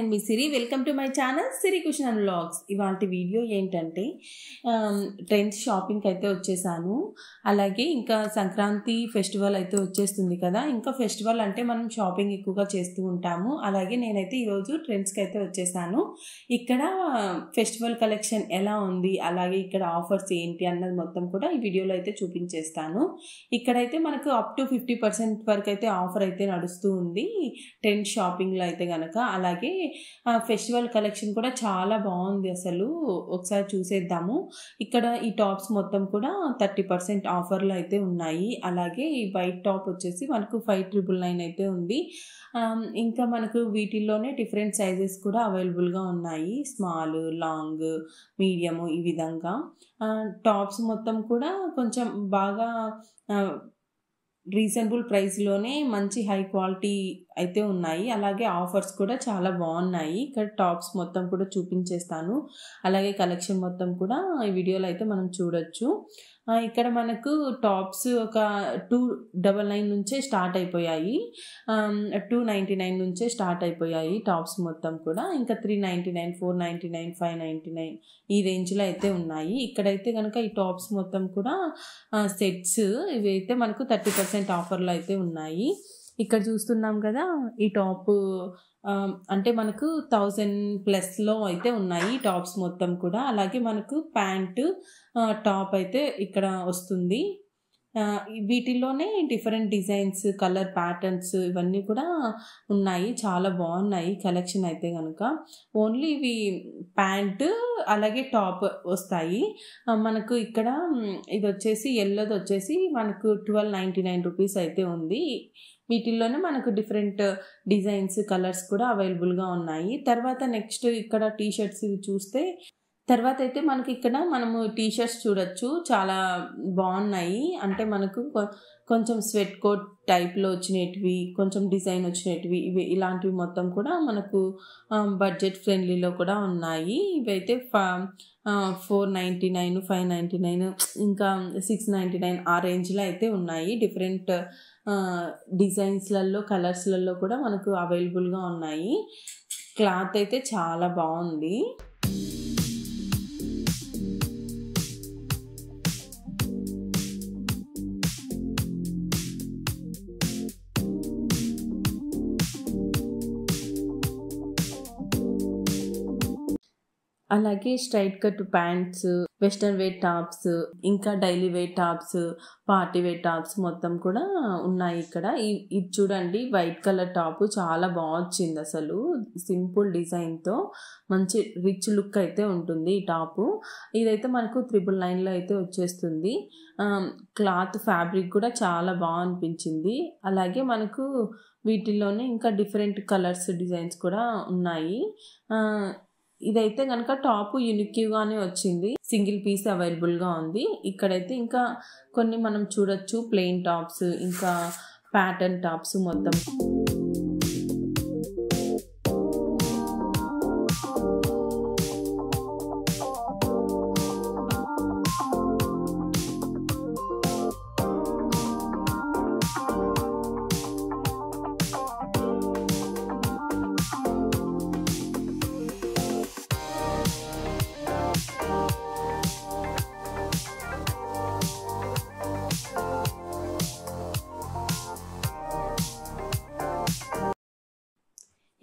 నేను మీ Siri. Welcome to my channel Siri Kushan and vlogs. ఇవాల్టి వీడియో ఏంటంటే ట్రెండ్స్ షాపింగ్కి అయితే వచ్చేసాను. అలాగే ఇంకా సంక్రాంతి ఫెస్టివల్ అయితే వచ్చేస్తుంది కదా. ఇంకా ఫెస్టివల్ అంటే మనం షాపింగ్ ఎక్కువగా చేస్తూ ఉంటాము. అలాగే నేనైతే ఈరోజు ట్రెండ్స్కి అయితే వచ్చేసాను. ఇక్కడ ఫెస్టివల్ కలెక్షన్ ఎలా ఉంది, అలాగే ఇక్కడ ఆఫర్స్ ఏంటి అన్నది మొత్తం కూడా ఈ వీడియోలో అయితే చూపించేస్తాను. ఇక్కడైతే మనకు అప్ టు 50% వరకు అయితే ఆఫర్ అయితే నడుస్తూ ఉంది ట్రెండ్ షాపింగ్లో అయితే కనుక. అలాగే ఫెస్టివల్ కలెక్షన్ కూడా చాలా బాగుంది, అసలు ఒకసారి చూసేద్దాము. ఇక్కడ ఈ టాప్స్ మొత్తం కూడా 30% ఆఫర్లు అయితే ఉన్నాయి. అలాగే ఈ వైట్ టాప్ వచ్చేసి మనకు 599 అయితే ఉంది. ఇంకా మనకు వీటిల్లోనే డిఫరెంట్ సైజెస్ కూడా అవైలబుల్గా ఉన్నాయి, స్మాల్, లాంగ్, మీడియము, ఈ విధంగా టాప్స్ మొత్తం కూడా కొంచెం బాగా రీజనబుల్ ప్రైస్లోనే మంచి హై క్వాలిటీ అయితే ఉన్నాయి. అలాగే ఆఫర్స్ కూడా చాలా బాగున్నాయి. ఇక్కడ టాప్స్ మొత్తం కూడా చూపించేస్తాను. అలాగే కలెక్షన్ మొత్తం కూడా ఈ వీడియోలో అయితే మనం చూడొచ్చు. ఇక్కడ మనకు టాప్స్ ఒక 299 నుంచే స్టార్ట్ అయిపోయాయి, 299 నుంచే స్టార్ట్ అయిపోయాయి టాప్స్ మొత్తం కూడా. ఇంకా 399, 499, 599 ఈ రేంజ్లో అయితే ఉన్నాయి. ఇక్కడైతే కనుక ఈ టాప్స్ మొత్తం కూడా సెట్స్ ఇవి అయితే మనకు 30% ఆఫర్లు అయితే ఉన్నాయి. ఇక్కడ చూస్తున్నాం కదా, ఈ టాప్ అంటే మనకు 1000+ అయితే ఉన్నాయి టాప్స్ మొత్తం కూడా. అలాగే మనకు ప్యాంటు, టాప్ అయితే ఇక్కడ వస్తుంది. వీటిల్లోనే డిఫరెంట్ డిజైన్స్, కలర్ ప్యాటర్న్స్ ఇవన్నీ కూడా ఉన్నాయి. చాలా బాగున్నాయి కలెక్షన్ అయితే కనుక. ఓన్లీ ఇవి ప్యాంటు అలాగే టాప్ వస్తాయి మనకు. ఇక్కడ ఇది వచ్చేసి ఎల్లోది వచ్చేసి మనకు 1299 రూపీస్ అయితే ఉంది. వీటిల్లోనే మనకు డిఫరెంట్ డిజైన్స్, కలర్స్ కూడా అవైలబుల్గా ఉన్నాయి. తర్వాత నెక్స్ట్ ఇక్కడ టీషర్ట్స్ ఇవి చూస్తే, తర్వాత అయితే మనకి ఇక్కడ మనము టీషర్ట్స్ చూడొచ్చు, చాలా బాగున్నాయి. అంటే మనకు కొంచెం స్వెట్ కోట్ టైప్లో వచ్చినవి, కొంచెం డిజైన్ వచ్చినవి, ఇవి ఇలాంటివి మొత్తం కూడా మనకు బడ్జెట్ ఫ్రెండ్లీలో కూడా ఉన్నాయి. ఇవైతే 499, 599, ఇంకా 699 ఆ రేంజ్లో అయితే ఉన్నాయి. డిఫరెంట్ డిజైన్స్లలో, కలర్స్లలో కూడా మనకు అవైలబుల్గా ఉన్నాయి. క్లాత్ అయితే చాలా బాగుంది. అలాగే straight cut pants, western wear tops, ఇంకా daily wear tops, party wear tops మొత్తం కూడా ఉన్నాయి ఇక్కడ. ఇది చూడండి, వైట్ కలర్ టాప్ చాలా బాగా వచ్చింది అసలు. సింపుల్ డిజైన్తో మంచి రిచ్ లుక్ అయితే ఉంటుంది ఈ టాపు. ఇదైతే మనకు 999లో అయితే వచ్చేస్తుంది. క్లాత్ ఫ్యాబ్రిక్ కూడా చాలా బాగా అనిపించింది. అలాగే మనకు వీటిల్లోనే ఇంకా డిఫరెంట్ కలర్స్, డిజైన్స్ కూడా ఉన్నాయి. ఇదైతే కనుక టాప్ యూనిక్గానే వచ్చింది, సింగిల్ పీస్ అవైలబుల్గా ఉంది. ఇక్కడైతే ఇంకా కొన్ని మనం చూడొచ్చు, ప్లెయిన్ టాప్స్, ఇంకా ప్యాటర్న్ టాప్స్ మొత్తం.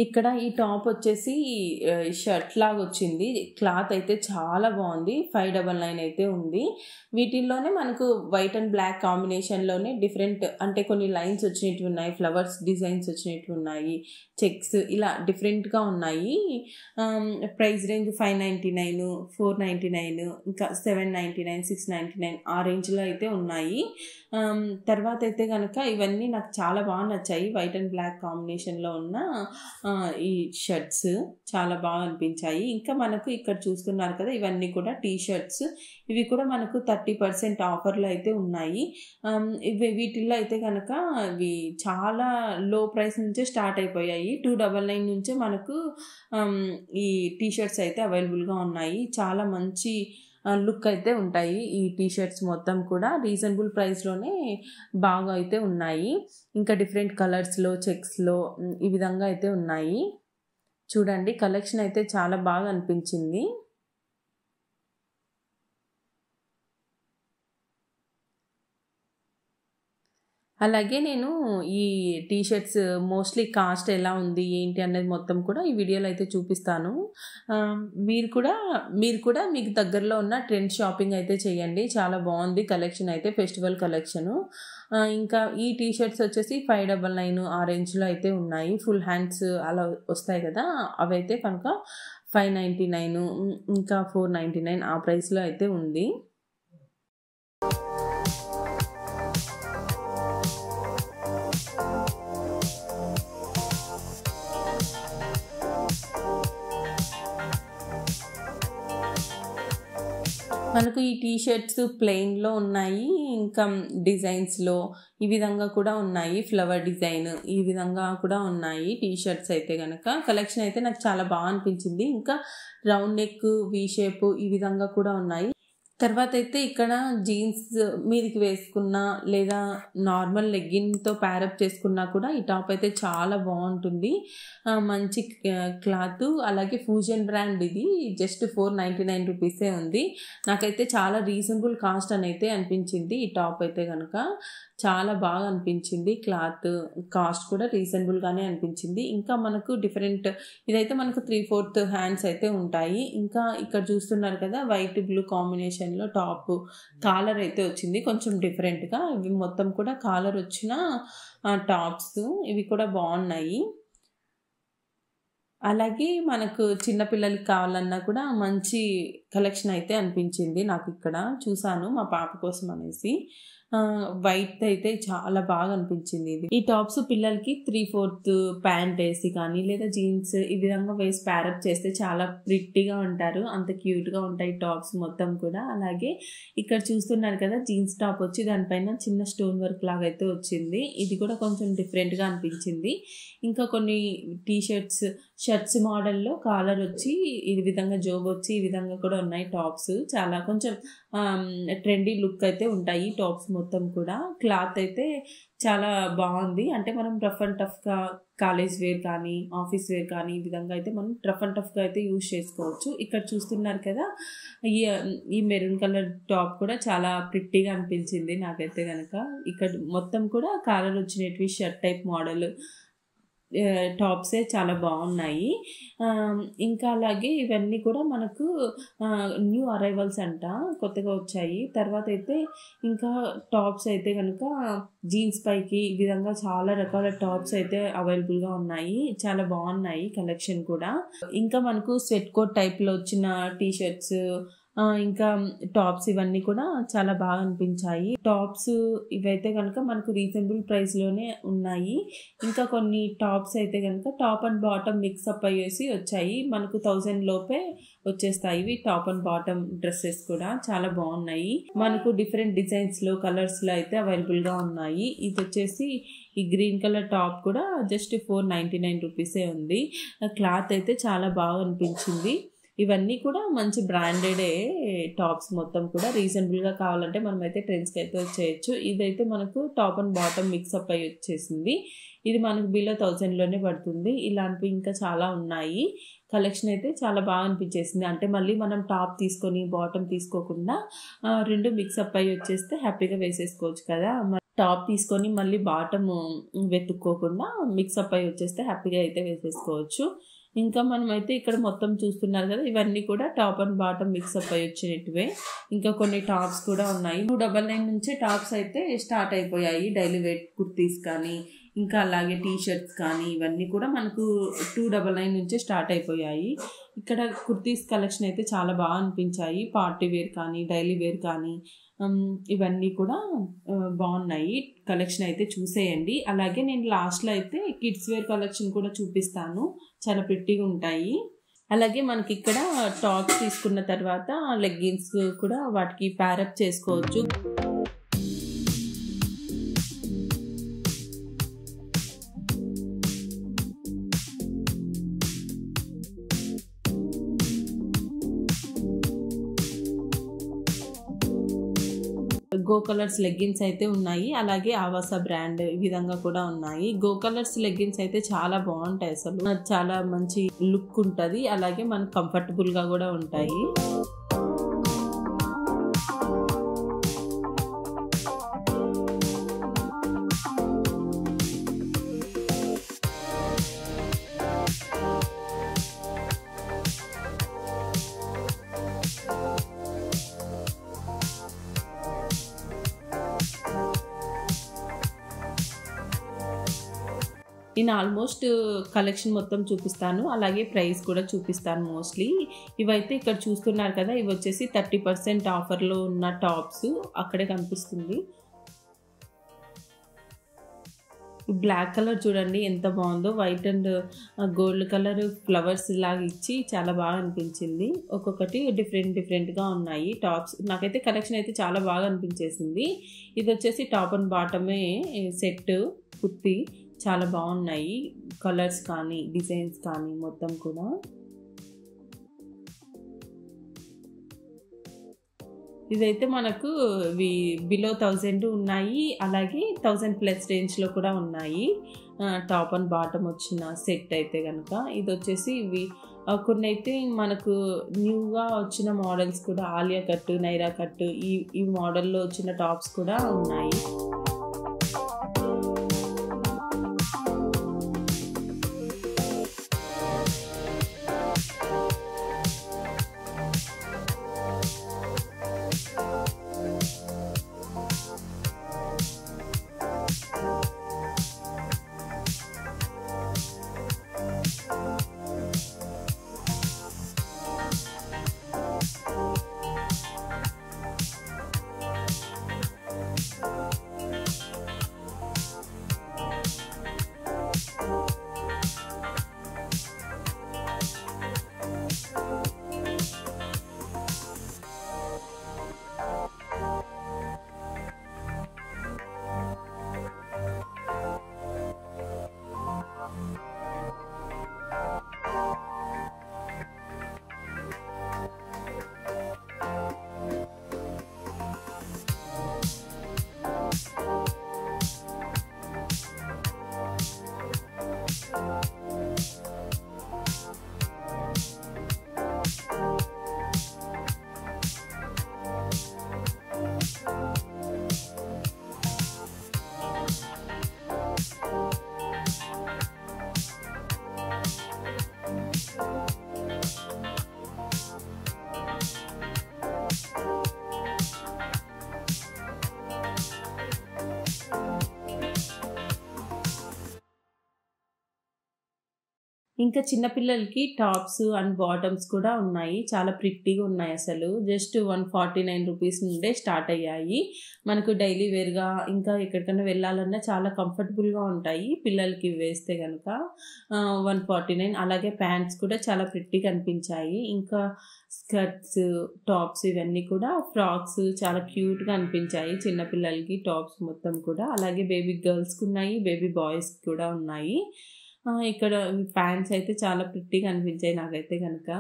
ఇక్కడ ఈ టాప్ వచ్చేసి షర్ట్ లాగా వచ్చింది. క్లాత్ అయితే చాలా బాగుంది. 599 అయితే ఉంది. వీటిల్లోనే మనకు వైట్ అండ్ బ్లాక్ కాంబినేషన్లోనే డిఫరెంట్, అంటే కొన్ని లైన్స్ వచ్చినట్టు ఉన్నాయి, ఫ్లవర్స్ డిజైన్స్ వచ్చినట్టు ఉన్నాయి, చెక్స్, ఇలా డిఫరెంట్గా ఉన్నాయి. ప్రైస్ రేంజ్ 599, 499, ఇంకా 799, 699 ఆ రేంజ్లో అయితే ఉన్నాయి. తర్వాత అయితే కనుక ఇవన్నీ నాకు చాలా బాగా నచ్చాయి. వైట్ అండ్ బ్లాక్ కాంబినేషన్లో ఉన్న ఈ షర్ట్స్ చాలా బాగా అనిపించాయి. ఇంకా మనకు ఇక్కడ చూస్తున్నారు కదా, ఇవన్నీ కూడా టీ షర్ట్స్. ఇవి కూడా మనకు 30% ఆఫర్లు అయితే ఉన్నాయి. వీటిల్లో అయితే కనుక ఇవి చాలా లో ప్రైస్ నుంచే స్టార్ట్ అయిపోయాయి. 299 నుంచే మనకు ఈ టీ షర్ట్స్ అయితే అవైలబుల్గా ఉన్నాయి. చాలా మంచి లుక్ అయితే ఉంటాయి ఈ టీ షర్ట్స్ మొత్తం కూడా. రీజనబుల్ ప్రైస్లోనే బాగా అయితే ఉన్నాయి. ఇంకా డిఫరెంట్ కలర్స్లో, చెక్స్లో ఈ విధంగా అయితే ఉన్నాయి. చూడండి కలెక్షన్ అయితే చాలా బాగా అనిపించింది. అలాగే నేను ఈ టీ షర్ట్స్ మోస్ట్‌లీ కాస్ట్ ఎలా ఉంది, ఏంటి అనేది మొత్తం కూడా ఈ వీడియోలో అయితే చూపిస్తాను. ఆహ్, మీరు కూడా మీకు దగ్గరలో ఉన్న ట్రెండ్ షాపింగ్ అయితే చేయండి. చాలా బావుంది కలెక్షన్ అయితే ఫెస్టివల్ కలెక్షను. ఇంకా ఈ టీ షర్ట్స్ వచ్చేసి 599 ఆ రేంజ్‌లో అయితే ఉన్నాయి. ఫుల్ హ్యాండ్స్ అలా వస్తాయి కదా! అవైతే కనుక 599 ఇంకా 499 ఆ ప్రైస్‌లో అయితే ఉంది. మనకు ఈ టీ షర్ట్స్ ప్లెయిన్‌లో ఉన్నాయి. ఇంకా డిజైన్స్‌లో ఈ విధంగా కూడా ఉన్నాయి. ఫ్లవర్ డిజైన్ ఈ విధంగా కూడా ఉన్నాయి టీ షర్ట్స్ అయితే గనక. కలెక్షన్ అయితే నాకు చాలా అనిపించింది. ఇంకా రౌండ్ నెక్, వి షేప్ ఈ విధంగా కూడా ఉన్నాయి. తర్వాతైతే ఇక్కడ జీన్స్ మీదకి వేసుకున్న లేదా నార్మల్ లెగ్గిన్‌తో ప్యారప్ చేసుకున్నా కూడా ఈ టాప్ అయితే చాలా బావుంటుంది. మంచి క్లాతు అలాగే ఫ్యూజన్ బ్రాండ్ ఇది. జస్ట్ 499 రూపీసే ఉంది. నాకైతే చాలా రీజనబుల్ కాస్ట్ అనైతే అనిపించింది ఈ టాప్ అయితే గనక. చాలా బాగా అనిపించింది. క్లాత్, కాస్ట్ కూడా రీజనబుల్‌గానే అనిపించింది. ఇంకా మనకు డిఫరెంట్ ఇదైతే మనకు 3/4 హ్యాండ్స్ అయితే ఉంటాయి. ఇంకా ఇక్కడ చూస్తున్నారు కదా! వైట్, బ్లూ కాంబినేషన్‌లో టాప్ కాలర్ అయితే వచ్చింది. కొంచెం డిఫరెంట్‌గా. ఇవి మొత్తం కూడా కాలర్ వచ్చిన టాప్స్. ఇవి కూడా బావున్నాయి. అలాగే మనకు చిన్న పిల్లలకి కావాలన్నా కూడా మంచి కలెక్షన్ అయితే అనిపించింది నాకిక్కడ. చూసాను మా పాప కోసం అనేసి. వైట్ అయితే చాలా బాగా అనిపించింది ఇది. ఈ టాప్స్ పిల్లలకి 3/4 ప్యాంట్ ఏసి కానీ లేదా జీన్స్ ఈ విధంగా వేసి ప్యారప్ చేస్తే చాలా ప్రిట్టీగా ఉంటారు. అంత క్యూట్‌గా ఉంటాయి టాప్స్ మొత్తం కూడా. అలాగే ఇక్కడ చూస్తున్నారు కదా! జీన్స్ టాప్ వచ్చి దానిపైన చిన్న స్టోన్ వర్క్ లాగా అయితే వచ్చింది. ఇది కూడా కొంచెం డిఫరెంట్‌గా అనిపించింది. ఇంకా కొన్ని టీ షర్ట్స్ మోడల్‌లో కాలర్ వచ్చి ఈ విధంగా జోబ్ వచ్చి ఈ విధంగా కూడా ఉన్నాయి టాప్స్. చాలా కొంచెం ట్రెండీ లుక్ అయితే ఉంటాయి టాప్స్ మొత్తం కూడా. క్లాత్ అయితే చాలా బావుంది. అంటే మనం రఫ్ అండ్ టఫ్‌గా కాలేజ్ వేర్ కానీ, ఆఫీస్ వేర్ కానీ ఈ విధంగా అయితే మనం రఫ్ అండ్ టఫ్‌గా అయితే యూజ్ చేసుకోవచ్చు. ఇక్కడ చూస్తున్నారు కదా! ఈ ఈ మెరూన్ కలర్ టాప్ కూడా చాలా ప్రిట్టీగా అనిపించింది నాకైతే గనక. ఇక్కడ మొత్తం కూడా కాలర్ వచ్చినటివి షర్ట్ టైప్ మోడల్ టాప్సే చాలా బాగున్నాయి. ఇంకా అలాగే ఇవన్నీ కూడా మనకు న్యూ అరైవల్స్ అంట, కొత్తగా వచ్చాయి. తర్వాత అయితే ఇంకా టాప్స్ అయితే కనుక జీన్స్ పైకి ఈ విధంగా చాలా రకాల టాప్స్ అయితే అవైలబుల్గా ఉన్నాయి. చాలా బాగున్నాయి కలెక్షన్ కూడా. ఇంకా మనకు స్వెట్ కోట్ టైప్లో వచ్చిన టీ షర్ట్స్ ఇంకా టాప్స్ ఇవన్నీ కూడా చాలా బాగా అనిపించాయి. టాప్స్ ఇవైతే కనుక మనకు రీజనబుల్ ప్రైస్లోనే ఉన్నాయి. ఇంకా కొన్ని టాప్స్ అయితే కనుక టాప్ అండ్ బాటమ్ మిక్సప్ అయ్యేసి వచ్చాయి. మనకు 1000 లోపే వచ్చేస్తాయి ఇవి టాప్ అండ్ బాటమ్ డ్రెస్సెస్ కూడా చాలా బాగున్నాయి. మనకు డిఫరెంట్ డిజైన్స్లో కలర్స్లో అయితే అవైలబుల్గా ఉన్నాయి. ఇది వచ్చేసి ఈ గ్రీన్ కలర్ టాప్ కూడా జస్ట్ 499 రూపీసే ఉంది. క్లాత్ అయితే చాలా బాగా అనిపించింది. ఇవన్నీ కూడా మంచి బ్రాండెడే టాప్స్ మొత్తం కూడా. రీజనబుల్గా కావాలంటే మనమైతే ట్రెండ్స్కి అయితే వచ్చేయచ్చు. ఇదైతే మనకు టాప్ అండ్ బాటమ్ మిక్సప్ అయ్యి వచ్చేసింది. ఇది మనకు బిలో 1000లోనే పడుతుంది. ఇలాంటివి ఇంకా చాలా ఉన్నాయి. కలెక్షన్ అయితే చాలా బాగా అనిపించేసింది. అంటే మళ్ళీ మనం టాప్ తీసుకొని బాటమ్ తీసుకోకుండా రెండు మిక్సప్ అయ్యి వచ్చేస్తే హ్యాపీగా వేసేసుకోవచ్చు కదా. టాప్ తీసుకొని మళ్ళీ బాటమ్ వెతుక్కోకుండా మిక్సప్ అయ్యి వచ్చేస్తే హ్యాపీగా అయితే వేసేసుకోవచ్చు. ఇంకా మనమైతే ఇక్కడ మొత్తం చూస్తున్నారు కదా, ఇవన్నీ కూడా టాప్ అండ్ బాటమ్ మిక్సప్ అయ్యి వచ్చినట్టువే. ఇంకా కొన్ని టాప్స్ కూడా ఉన్నాయి. 299 నుంచే టాప్స్ అయితే స్టార్ట్ అయిపోయాయి. డైలీ వేర్ కుర్తీస్ కానీ ఇంకా అలాగే టీ షర్ట్స్ కానీ ఇవన్నీ కూడా మనకు 299 నుంచే స్టార్ట్ అయిపోయాయి. ఇక్కడ కుర్తీస్ కలెక్షన్ అయితే చాలా బాగా అనిపించాయి. పార్టీ వేర్ కానీ డైలీ వేర్ కానీ ఇవన్నీ కూడా బాగున్నాయి. కలెక్షన్ అయితే చూసేయండి. అలాగే నేను లాస్ట్లో అయితే కిడ్స్ వేర్ కలెక్షన్ కూడా చూపిస్తాను. చాలా ప్రిట్టీగా ఉంటాయి. అలాగే మనకి ఇక్కడ టాప్స్ తీసుకున్న తర్వాత లెగ్గిన్స్ కూడా వాటికి ప్యారప్ చేసుకోవచ్చు. గో కలర్స్ లెగ్గిన్స్ అయితే ఉన్నాయి. అలాగే ఆవాస బ్రాండ్ ఈ విధంగా కూడా ఉన్నాయి. గో కలర్స్ లెగ్గిన్స్ అయితే చాలా బాగుంటాయి, అసలు చాలా మంచి లుక్ ఉంటుంది. అలాగే మనకు కంఫర్టబుల్గా కూడా ఉంటాయి. నేను ఆల్మోస్ట్ కలెక్షన్ మొత్తం చూపిస్తాను, అలాగే ప్రైస్ కూడా చూపిస్తాను మోస్ట్లీ. ఇవైతే ఇక్కడ చూస్తున్నారు కదా, ఇవి వచ్చేసి 30% ఆఫర్లో ఉన్న టాప్స్ అక్కడే కనిపిస్తుంది. బ్లాక్ కలర్ చూడండి ఎంత బాగుందో, white and gold colour flowers లాగా ఇచ్చి చాలా బాగా అనిపించింది. ఒక్కొక్కటి డిఫరెంట్గా ఉన్నాయి టాప్స్. నాకైతే కలెక్షన్ అయితే చాలా బాగా అనిపించేసింది. ఇది వచ్చేసి టాప్ అండ్ బాటమే సెట్ కుర్తీ, చాలా బాగున్నాయి కలర్స్ కానీ డిజైన్స్ కానీ మొత్తం కూడా. ఇదైతే మనకు బిలో 1000 ఉన్నాయి, అలాగే 1000+ రేంజ్లో కూడా ఉన్నాయి. టాప్ అండ్ బాటమ్ వచ్చిన సెట్ అయితే కనుక ఇది వచ్చేసి ఇవి కొన్ని అయితే మనకు న్యూగా వచ్చిన మోడల్స్ కూడా, ఆలియా కట్, నైరా కట్ ఈ మోడల్లో వచ్చిన టాప్స్ కూడా ఉన్నాయి. ఇంకా చిన్నపిల్లలకి టాప్స్ అండ్ బాటమ్స్ కూడా ఉన్నాయి, చాలా ప్రిట్టీగా ఉన్నాయి. అసలు జస్ట్ 149 రూపీస్ నుండే స్టార్ట్ అయ్యాయి. మనకు డైలీ వేర్గా ఇంకా ఎక్కడికైనా వెళ్ళాలన్నా చాలా కంఫర్టబుల్గా ఉంటాయి పిల్లలకి వేస్తే కనుక. 149. అలాగే ప్యాంట్స్ కూడా చాలా ప్రిట్టీగా అనిపించాయి. ఇంకా స్కర్ట్స్, టాప్స్ ఇవన్నీ కూడా ఫ్రాక్స్ చాలా క్యూట్గా అనిపించాయి చిన్నపిల్లలకి టాప్స్ మొత్తం కూడా. అలాగే బేబీ గర్ల్స్కి ఉన్నాయి, బేబీ బాయ్స్కి కూడా ఉన్నాయి. ఇక్కడ ప్యాంట్స్ అయితే చాలా ప్రిట్టీగా అనిపించాయి నాకైతే కనుక.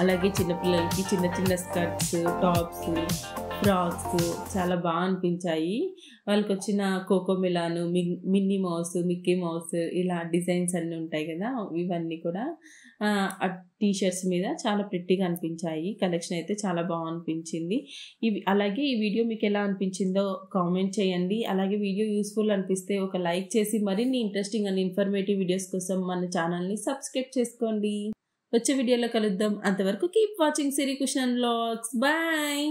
అలాగే చిన్నపిల్లలకి చిన్న చిన్న స్కర్ట్స్, టాప్స్, ఫ్రాక్స్ చాలా బాగా అనిపించాయి. వాళ్ళకి వచ్చిన Cocomelon, Minnie Mouse, Mickey Mouse ఇలా డిజైన్స్ అన్నీ ఉంటాయి కదా, ఇవన్నీ కూడా ఆ టీ షర్ట్స్ మీద చాలా ప్రిట్టిగా అనిపించాయి. కలెక్షన్ అయితే చాలా బాగా అనిపించింది. అలాగే ఈ వీడియో మీకు ఎలా అనిపించిందో కామెంట్ చేయండి. అలాగే వీడియో యూస్ఫుల్ అనిపిస్తే ఒక లైక్ చేసి మరిన్ని ఇంట్రెస్టింగ్ అండ్ ఇన్ఫర్మేటివ్ వీడియోస్ కోసం మన ఛానల్ని సబ్స్క్రైబ్ చేసుకోండి. వచ్చే వీడియోలో కలుద్దాం. అంతవరకు కీప్ వాచింగ్ సిరి కుషన్ వ్లాగ్స్. బాయ్.